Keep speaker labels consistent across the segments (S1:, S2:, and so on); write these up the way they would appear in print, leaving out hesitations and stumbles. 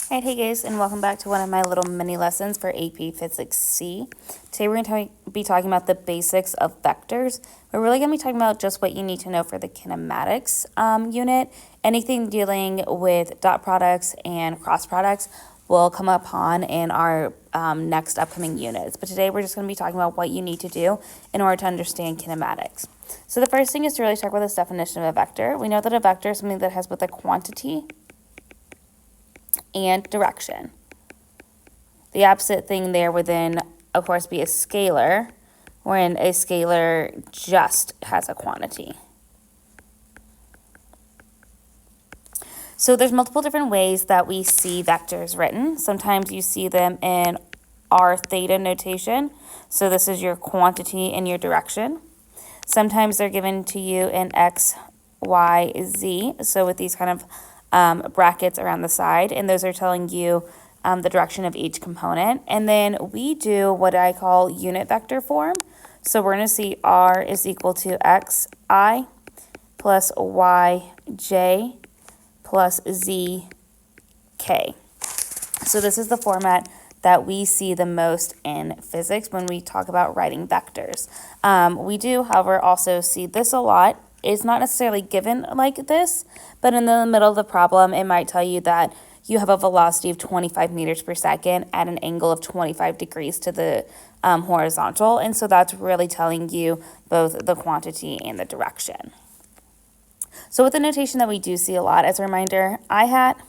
S1: Alright, hey guys, and welcome back to one of my little mini lessons for AP Physics C. Today we're going to be talking about the basics of vectors. We're really going to be talking about just what you need to know for the kinematics unit. Anything dealing with dot products and cross products will come upon in our next upcoming units. But today we're just going to be talking about what you need to do in order to understand kinematics. So the first thing is to really talk about this definition of a vector. We know that a vector is something that has both a quantity and direction. The opposite thing there would then, of course, be a scalar, wherein a scalar just has a quantity. So there's multiple different ways that we see vectors written. Sometimes you see them in r theta notation. So this is your quantity and your direction. Sometimes they're given to you in x, y, z. So with these kind of brackets around the side, and those are telling you the direction of each component. And then we do what I call unit vector form. So we're going to see r is equal to xi plus yj plus zk. So this is the format that we see the most in physics when we talk about writing vectors. We do, however, also see this a lot. It's not necessarily given like this, but in the middle of the problem, it might tell you that you have a velocity of 25 meters per second at an angle of 25 degrees to the horizontal. And so that's really telling you both the quantity and the direction. So with the notation that we do see a lot, as a reminder, I hat,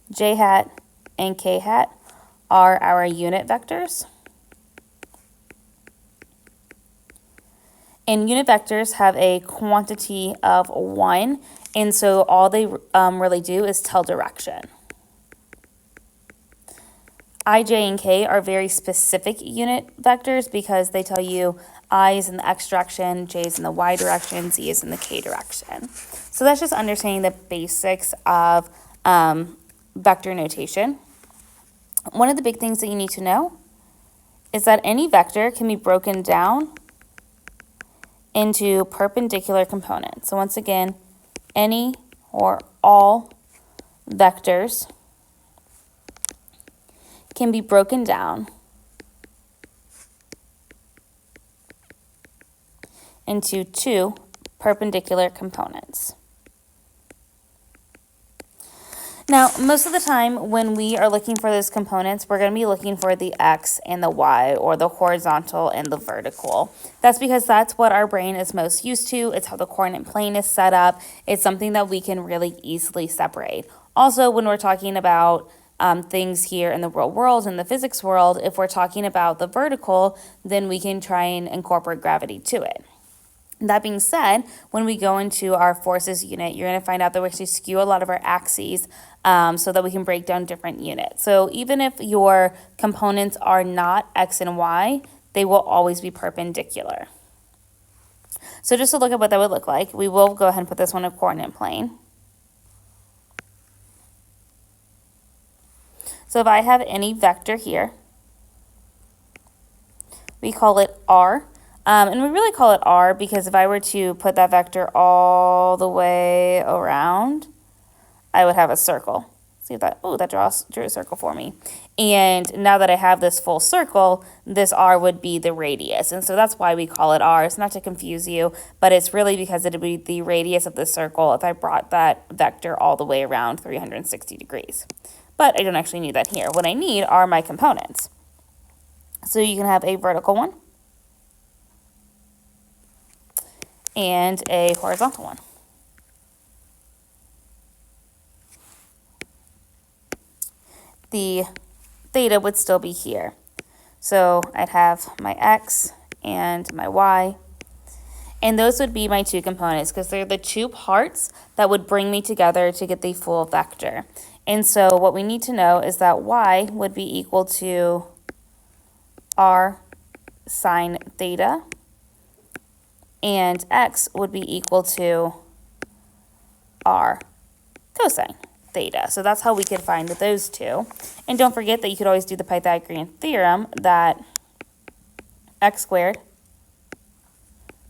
S1: j hat, and k hat are our unit vectors. And unit vectors have a quantity of 1, and so all they really do is tell direction. I, j, and k are very specific unit vectors because they tell you I is in the x direction, j is in the y direction, z is in the k direction. So that's just understanding the basics of vector notation. One of the big things that you need to know is that any vector can be broken down into perpendicular components. So once again, any or all vectors can be broken down into two perpendicular components. Now, most of the time when we are looking for those components, we're going to be looking for the x and the y, or the horizontal and the vertical. That's because that's what our brain is most used to. It's how the coordinate plane is set up. It's something that we can really easily separate. Also, when we're talking about things here in the real world, in the physics world, if we're talking about the vertical, then we can try and incorporate gravity to it. That being said, when we go into our forces unit, you're going to find out that we actually skew a lot of our axes so that we can break down different units. So even if your components are not x and y, they will always be perpendicular. So just to look at what that would look like, we will go ahead and put this one in a coordinate plane. So if I have any vector here, we call it r. And we really call it r because if I were to put that vector all the way around, I would have a circle. See if that, oh, that drew a circle for me. And now that I have this full circle, this r would be the radius. And so that's why we call it r. It's not to confuse you, but it's really because it would be the radius of the circle if I brought that vector all the way around 360 degrees. But I don't actually need that here. What I need are my components. So you can have a vertical one and a horizontal one. The theta would still be here. So I'd have my x and my y. And those would be my two components because they're the two parts that would bring me together to get the full vector. And so what we need to know is that y would be equal to r sine theta, and x would be equal to r cosine theta. So that's how we could find those two. And don't forget that you could always do the Pythagorean theorem that x squared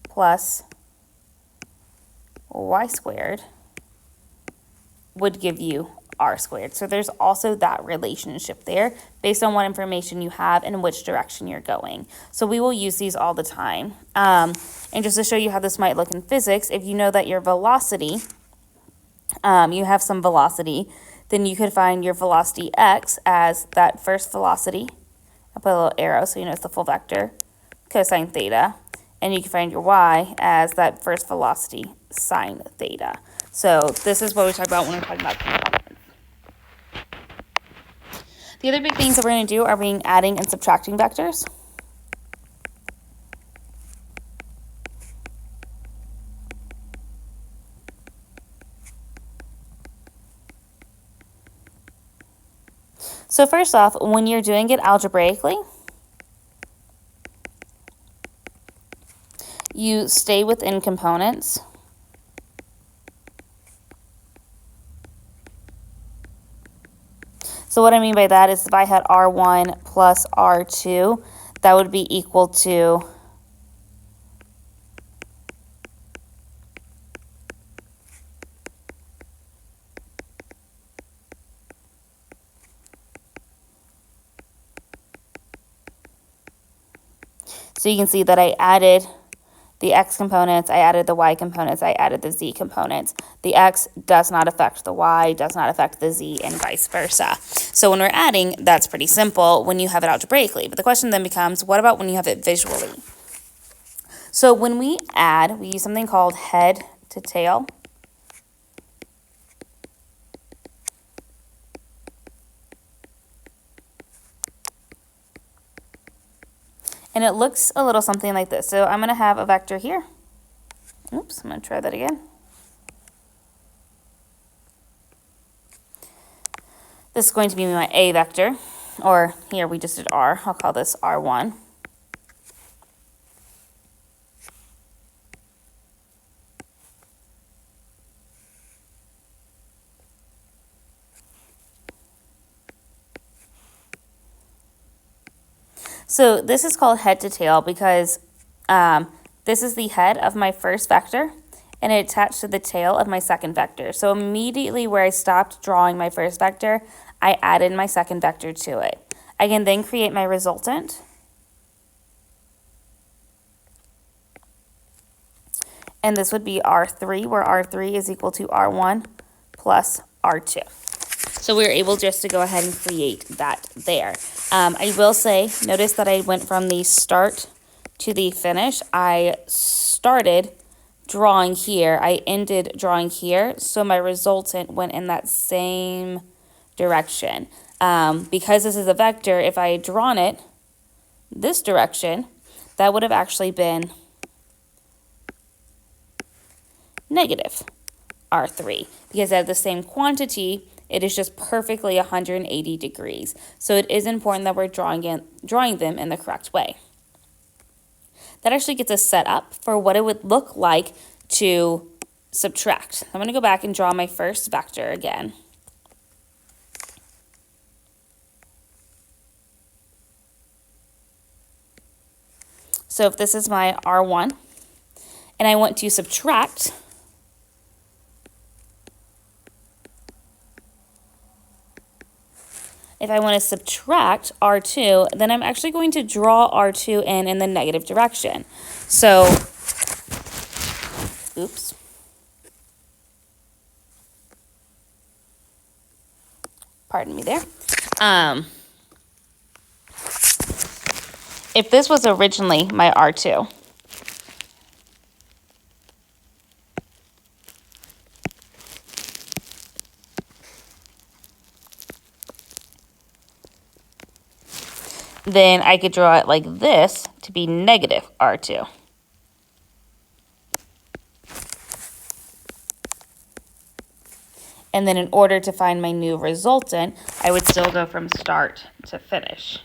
S1: plus y squared would give you r squared. So there's also that relationship there based on what information you have and which direction you're going. So we will use these all the time. And just to show you how this might look in physics, if you know that your velocity, you have some velocity, then you could find your velocity x as that first velocity. I'll put a little arrow so you know it's the full vector, cosine theta. And you can find your y as that first velocity, sine theta. So this is what we talk about when we're talking about components. The other big things that we're going to do are being adding and subtracting vectors. So first off, when you're doing it algebraically, you stay within components. So what I mean by that is if I had R1 plus R2, that would be equal to so you can see that I added the x components, I added the y components, I added the z components. The x does not affect the y, does not affect the z, and vice versa. So when we're adding, that's pretty simple when you have it algebraically. But the question then becomes, what about when you have it visually? So when we add, we use something called head to tail. And it looks a little something like this. So I'm going to have a vector here. Oops, I'm going to try that again. This is going to be my A vector, or here we just did R. I'll call this R1. So this is called head to tail because this is the head of my first vector and it attached to the tail of my second vector. So immediately where I stopped drawing my first vector, I added my second vector to it. I can then create my resultant. And this would be R3, where R3 is equal to R1 plus R2. So we were able just to go ahead and create that there. I will say, notice that I went from the start to the finish. I started drawing here, I ended drawing here, so my resultant went in that same direction. Because this is a vector, if I had drawn it this direction, that would have actually been negative R3, because I have the same quantity, it is just perfectly 180 degrees. So it is important that we're drawing them in the correct way. That actually gets us set up for what it would look like to subtract. I'm going to go back and draw my first vector again. So if this is my R1, and I want to subtract, if I want to subtract R2, then I'm actually going to draw R2 in the negative direction. So, oops. Pardon me there. If this was originally my R2, then I could draw it like this to be negative R2. And then in order to find my new resultant, I would still go from start to finish.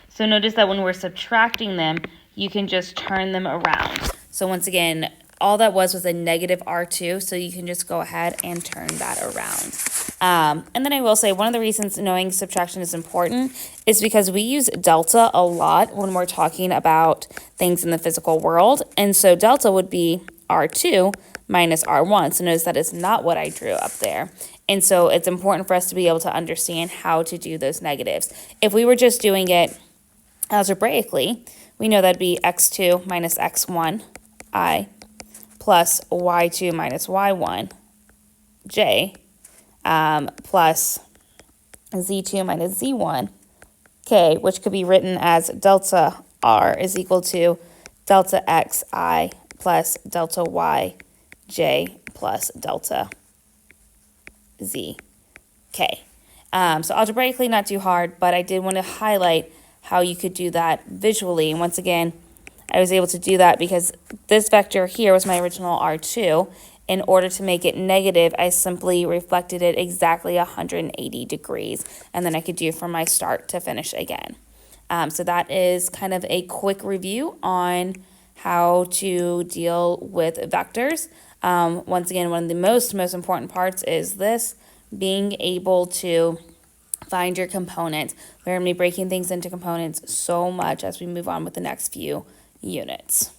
S1: So notice that when we're subtracting them, you can just turn them around. So once again, all that was a negative R2, so you can just go ahead and turn that around. And then I will say one of the reasons knowing subtraction is important is because we use delta a lot when we're talking about things in the physical world. And so delta would be R2 minus R1. So notice that is not what I drew up there. And so it's important for us to be able to understand how to do those negatives. If we were just doing it algebraically, we know that'd be x2 minus x1 I plus y2 minus y1 j plus z2 minus z1 k, which could be written as delta r is equal to delta x I plus delta y j plus delta z k. So algebraically not too hard, but I did want to highlight how you could do that visually. And once again, I was able to do that because this vector here was my original R2. In order to make it negative, I simply reflected it exactly 180 degrees, and then I could do from my start to finish again. So that is kind of a quick review on how to deal with vectors. Once again, one of the most important parts is this, being able to find your components. We're going to be breaking things into components so much as we move on with the next few units.